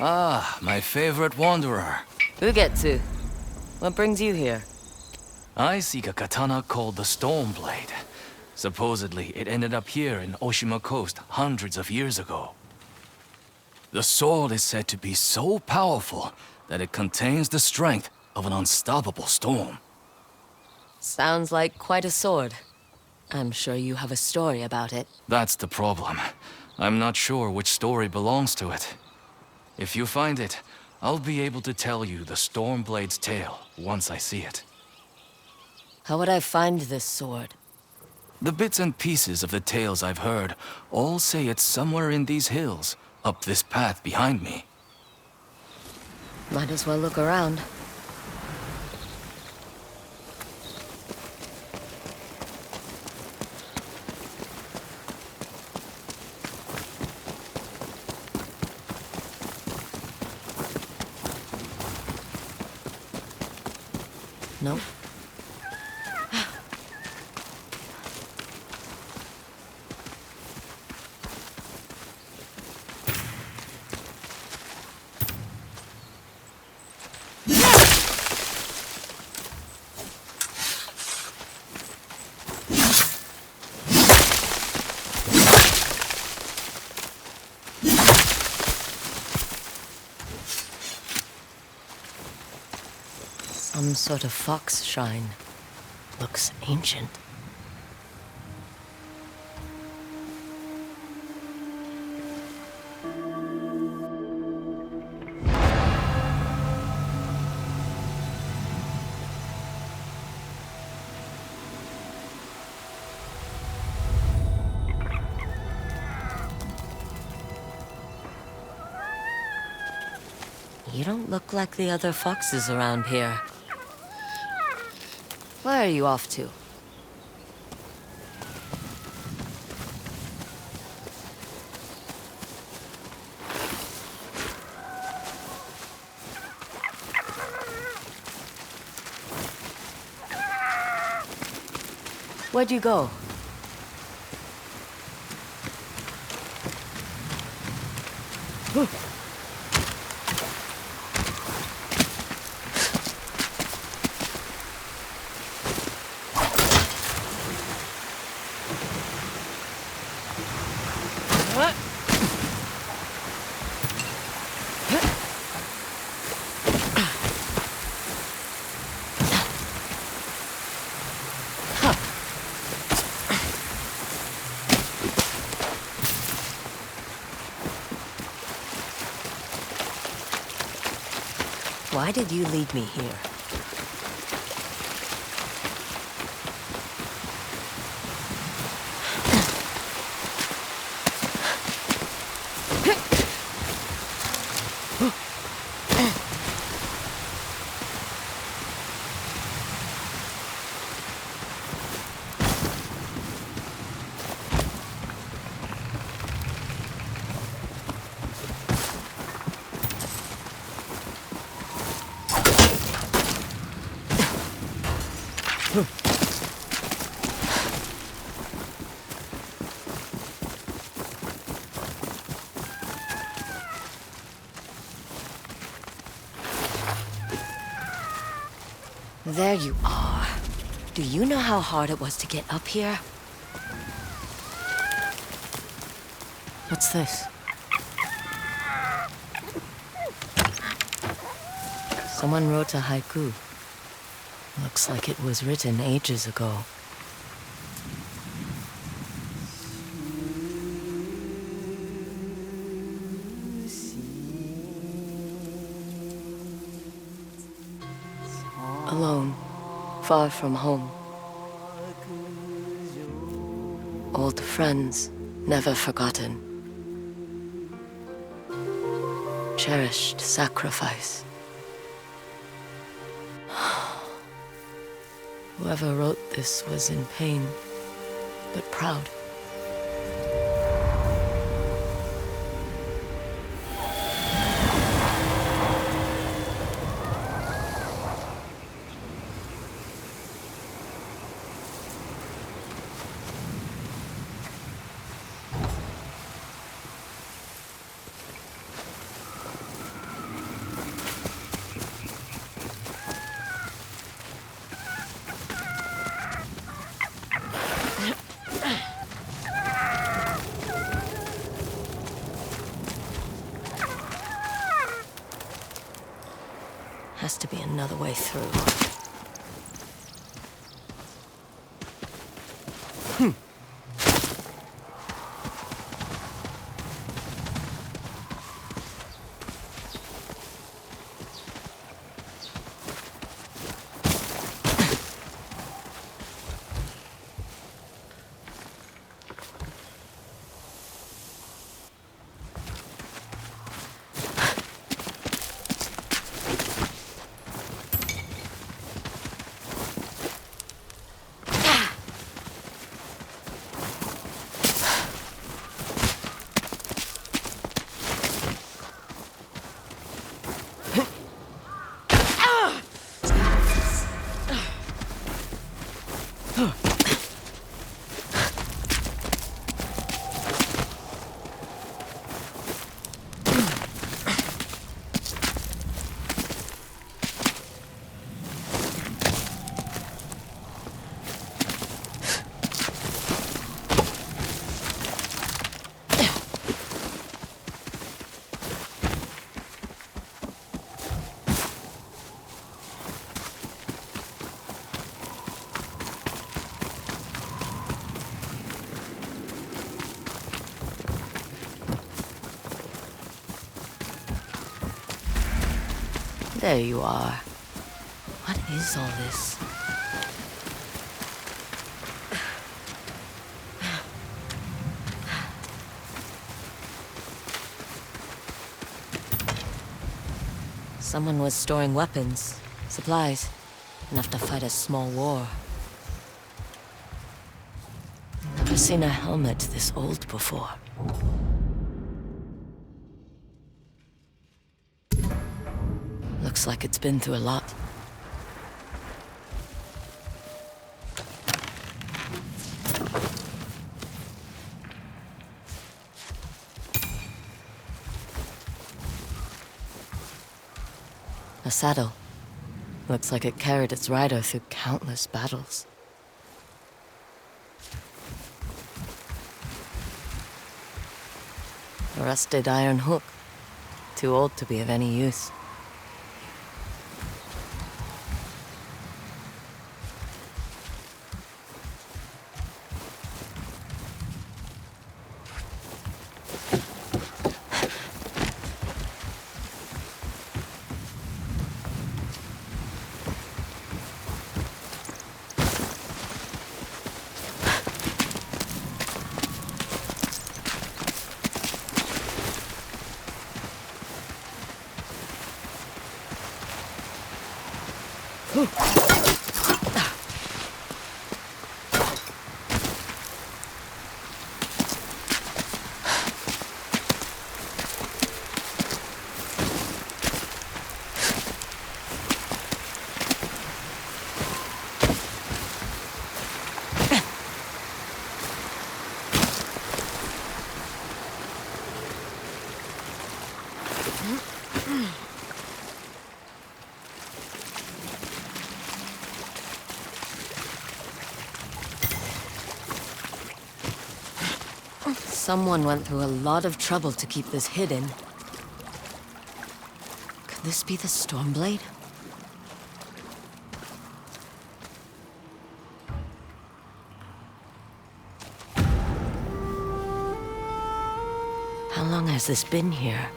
Ah, my favorite wanderer. Ugetsu, what brings you here? I seek a katana called the Stormblade. Supposedly, it ended up here in Oshima Coast hundreds of years ago. The sword is said to be so powerful that it contains the strength of an unstoppable storm. Sounds like quite a sword. I'm sure you have a story about it. That's the problem. I'm not sure which story belongs to it. If you find it, I'll be able to tell you the Stormblade's tale once I see it. How would I find this sword? The bits and pieces of the tales I've heard all say it's somewhere in these hills, up this path behind me. Might as well look around. Nope. Some sort of fox shrine. Looks ancient. You don't look like the other foxes around here. Where are you off to? Where'd you go? Why did you lead me here? There you are. Do you know how hard it was to get up here? What's this? Someone wrote a haiku. Looks like it was written ages ago. Alone, far from home. Old friends, never forgotten. Cherished sacrifice. Whoever wrote this was in pain, but proud. has to be another way through. There you are. What is all this? Someone was storing weapons, supplies, enough to fight a small war. Never seen a helmet this old before. Looks like it's been through a lot. A saddle. Looks like it carried its rider through countless battles. A rusted iron hook. Too old to be of any use. Someone went through a lot of trouble to keep this hidden. Could this be the Stormblade? How long has this been here?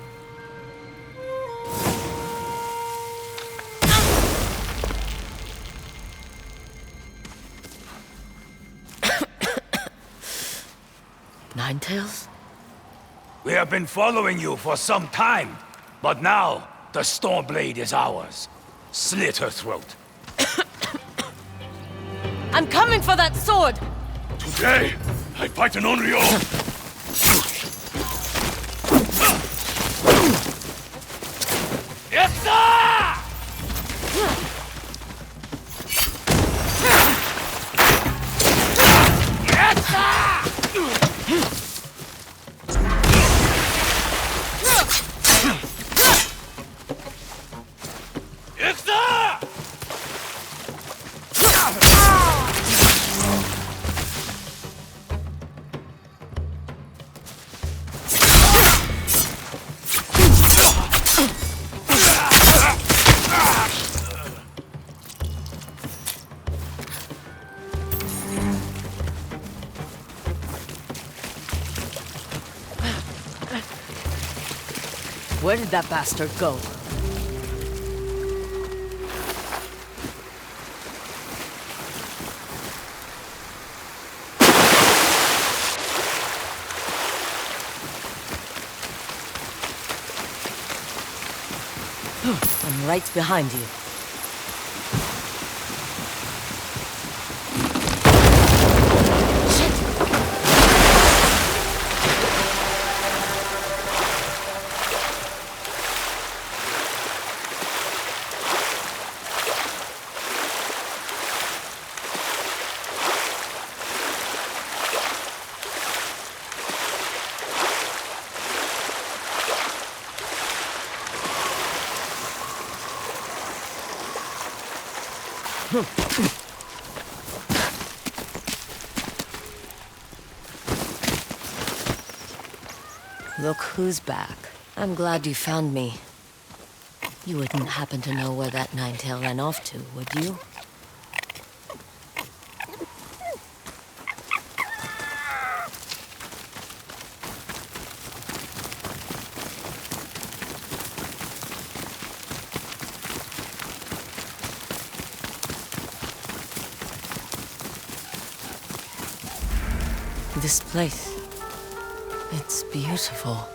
Ninetales? We have been following you for some time, but now the Stormblade is ours. Slit her throat. I'm coming for that sword! Today, I fight an Onryo. Where did that bastard go? I'm right behind you. Look who's back. I'm glad you found me. You wouldn't happen to know where that nine-tail ran off to, would you? This place, it's beautiful.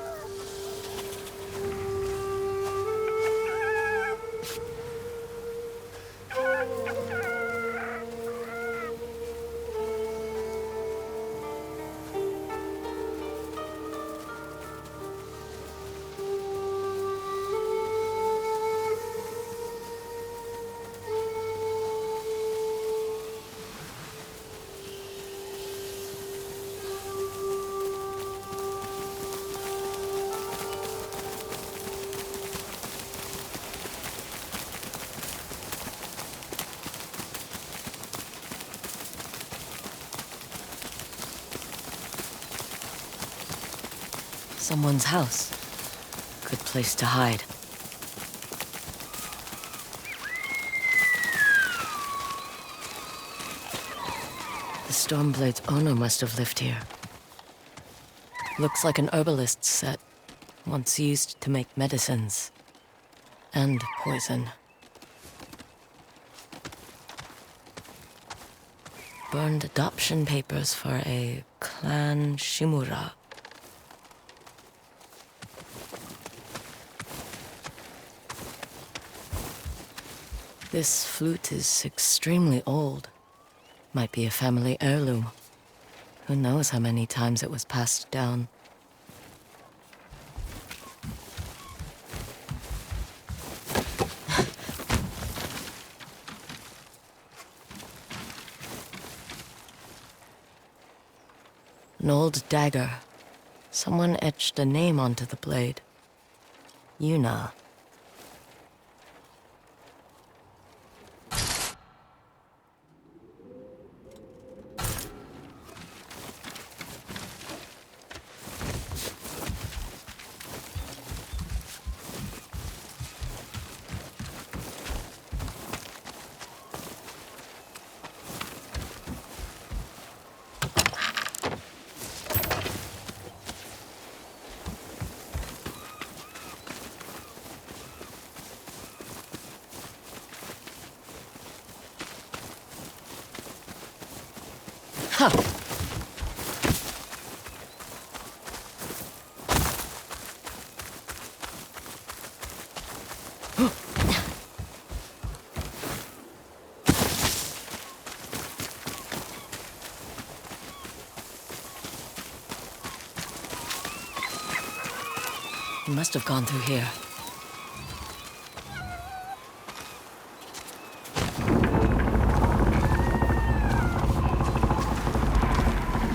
Someone's house. Good place to hide. The Stormblade's owner must have lived here. Looks like an herbalist's set, once used to make medicines. And poison. Burned adoption papers for a clan Shimura. This flute is extremely old. Might be a family heirloom. Who knows how many times it was passed down. An old dagger. Someone etched a name onto the blade. Yuna. Huh. He must have gone through here.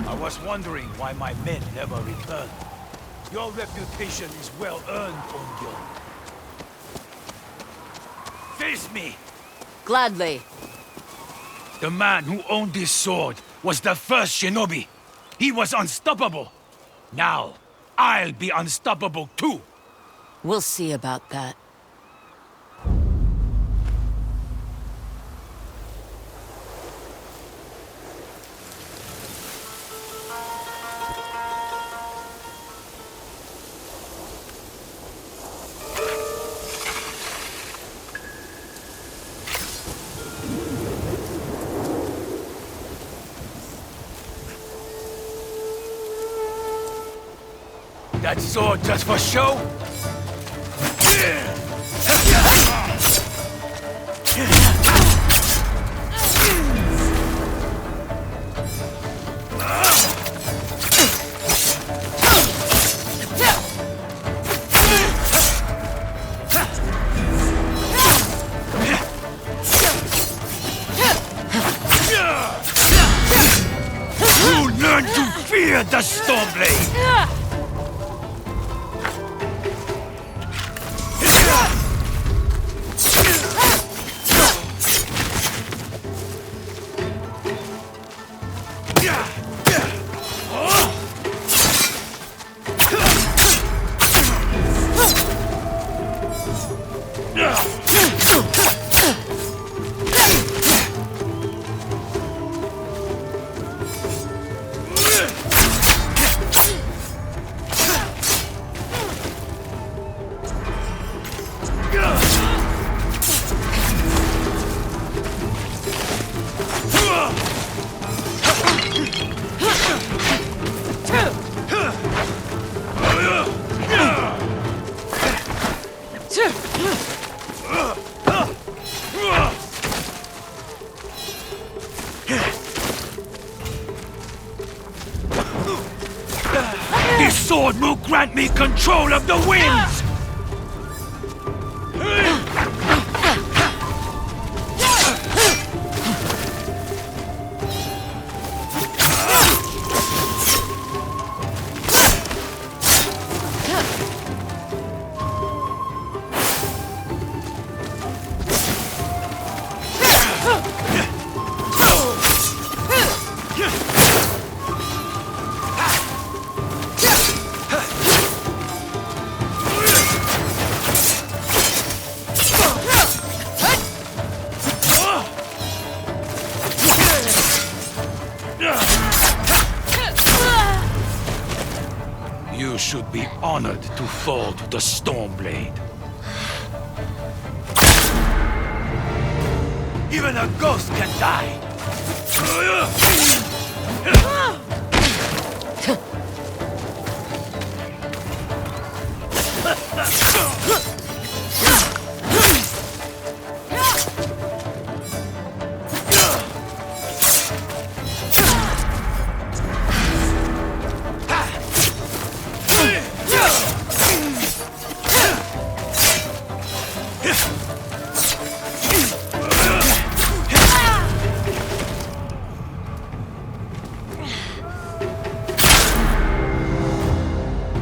I was wondering why my men never returned. Your reputation is well earned, Onyo. Face me! Gladly. The man who owned this sword was the first shinobi. He was unstoppable. Now, I'll be unstoppable too. We'll see about that. That sword just for show? You learn to fear the Stormblade! This sword will grant me control of the winds! You should be honored to fall to the Stormblade. Even a ghost can die!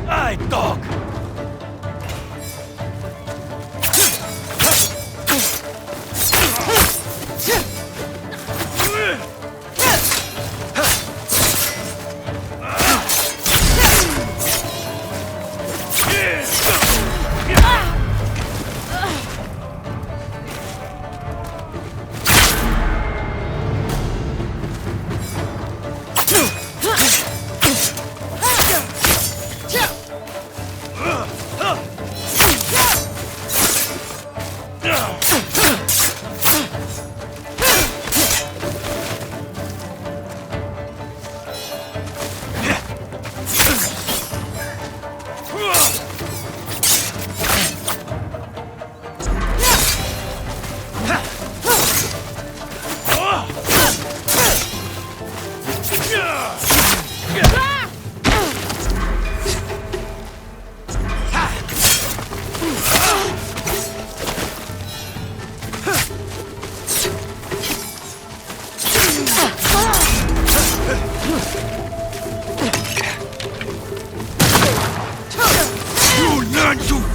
Aye, dog!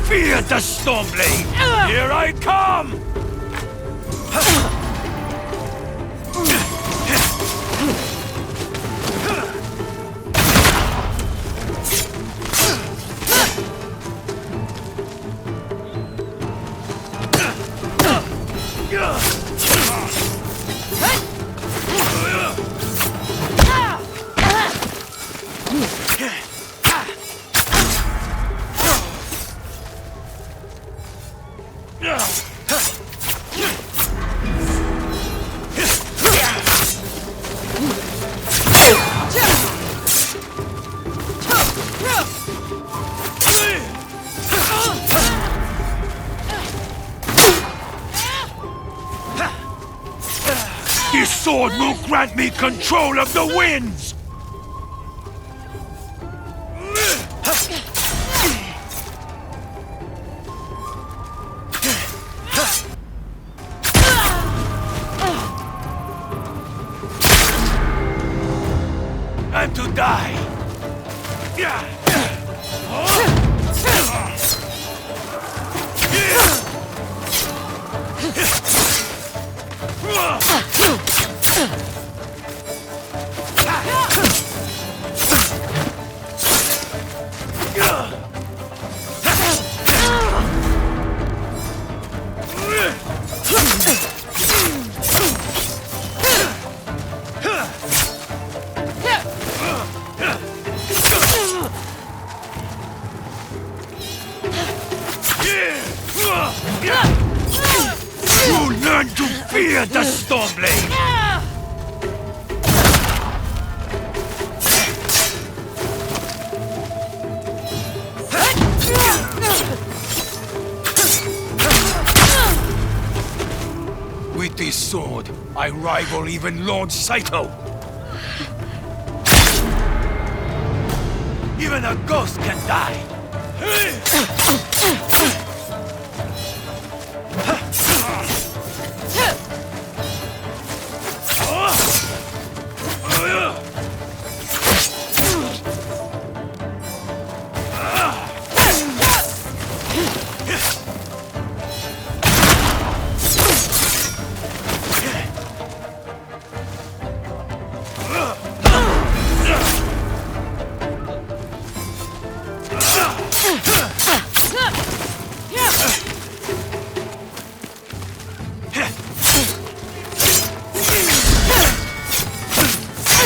Fear the Stormblade! Here I come! sword will grant me control of the winds! I'm to die! You learn to fear the Stormblade! With this sword, I rival even Lord Saito! Even a ghost can die!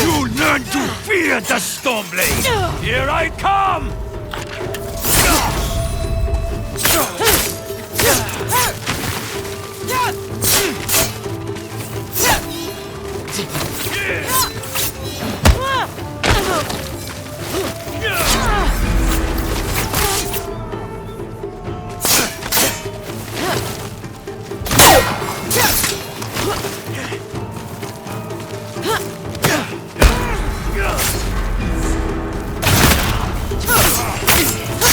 You learn to fear the Stormblade! Here I come!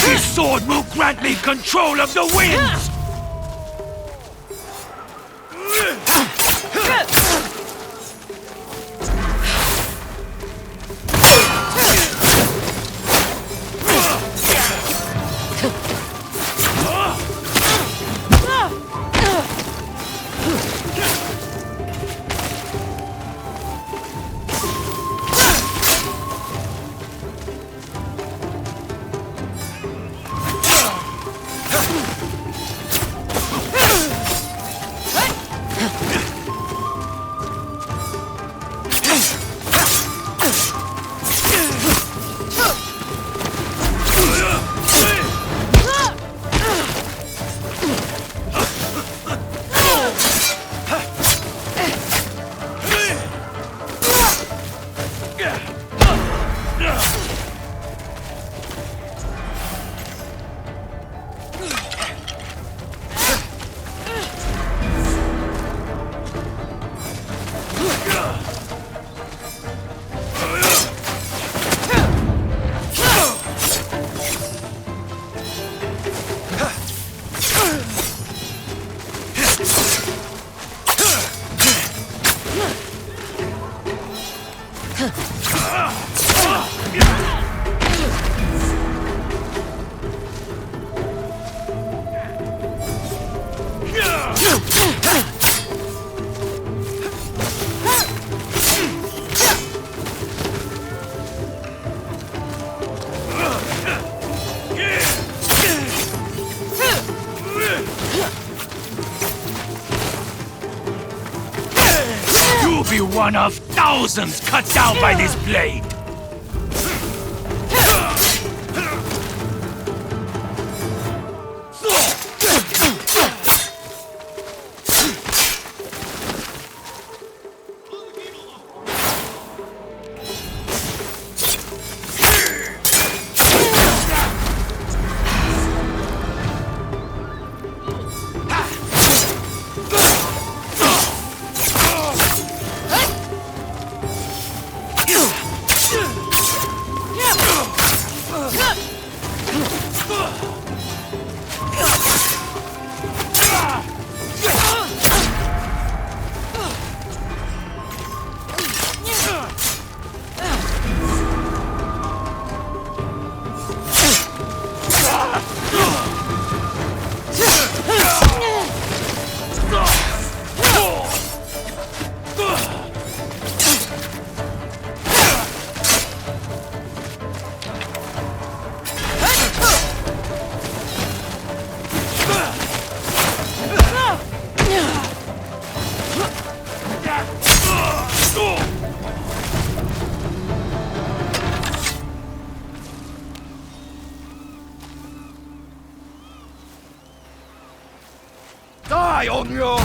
This sword will grant me control of the winds! You'll be one of thousands cut down by this blade! die on your...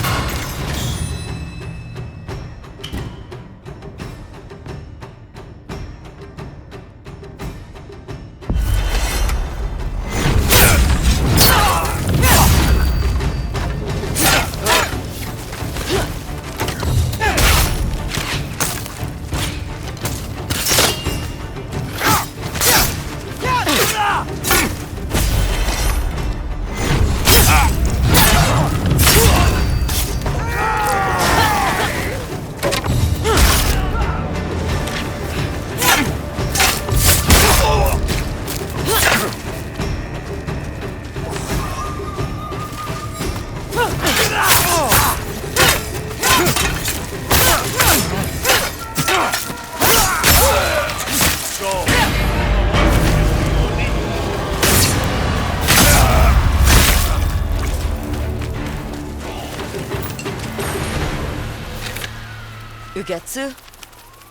Ugetsu?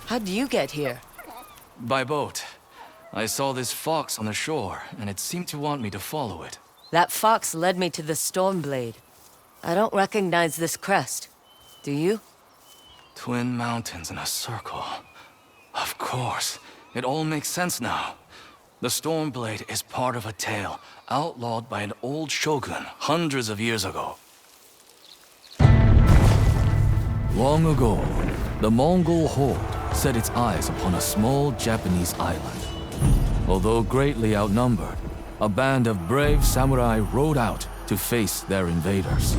How'd you get here? By boat. I saw this fox on the shore, and it seemed to want me to follow it. That fox led me to the Stormblade. I don't recognize this crest. Do you? Twin mountains in a circle. Of course. It all makes sense now. The Stormblade is part of a tale outlawed by an old shogun hundreds of years ago. Long ago, the Mongol horde set its eyes upon a small Japanese island. Although greatly outnumbered, a band of brave samurai rode out to face their invaders.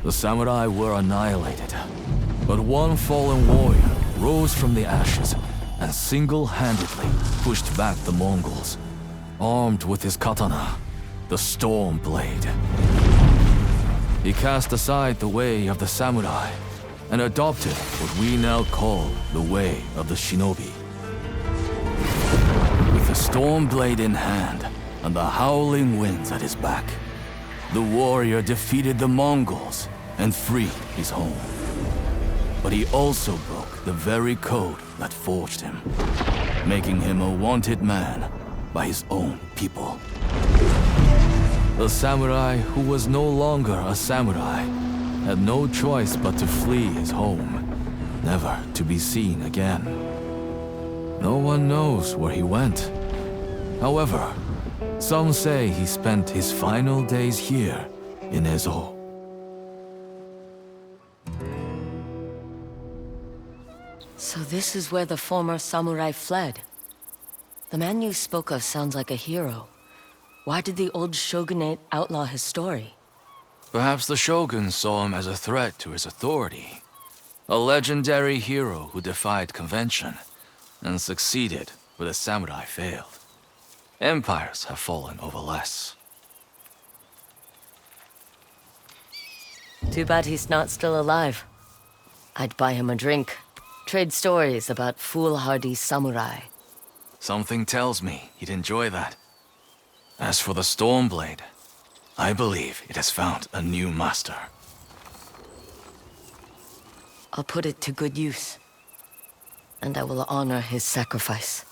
The samurai were annihilated, but one fallen warrior rose from the ashes and single-handedly pushed back the Mongols, armed with his katana, the Stormblade. He cast aside the way of the samurai and adopted what we now call the way of the shinobi. With the Stormblade in hand and the howling winds at his back, the warrior defeated the Mongols and freed his home. But he also broke the very code that forged him, making him a wanted man by his own people. The samurai who was no longer a samurai had no choice but to flee his home, never to be seen again. No one knows where he went. However, some say he spent his final days here in Ezo. So this is where the former samurai fled. The man you spoke of sounds like a hero. Why did the old shogunate outlaw his story? Perhaps the shogun saw him as a threat to his authority. A legendary hero who defied convention and succeeded where the samurai failed. Empires have fallen over less. Too bad he's not still alive. I'd buy him a drink, trade stories about foolhardy samurai. Something tells me he'd enjoy that. As for the Stormblade, I believe it has found a new master. I'll put it to good use. And I will honor his sacrifice.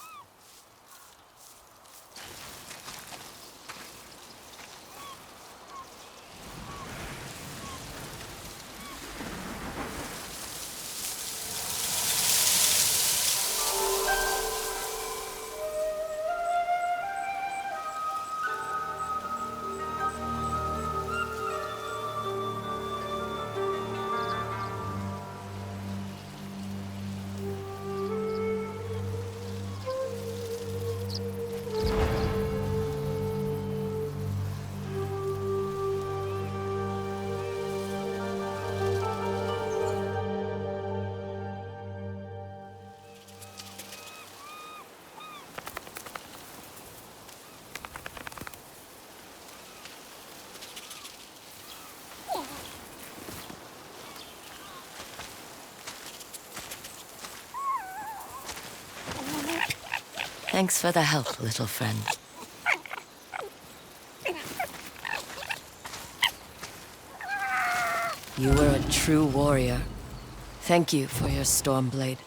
Thanks for the help, little friend. You were a true warrior. Thank you for your Stormblade.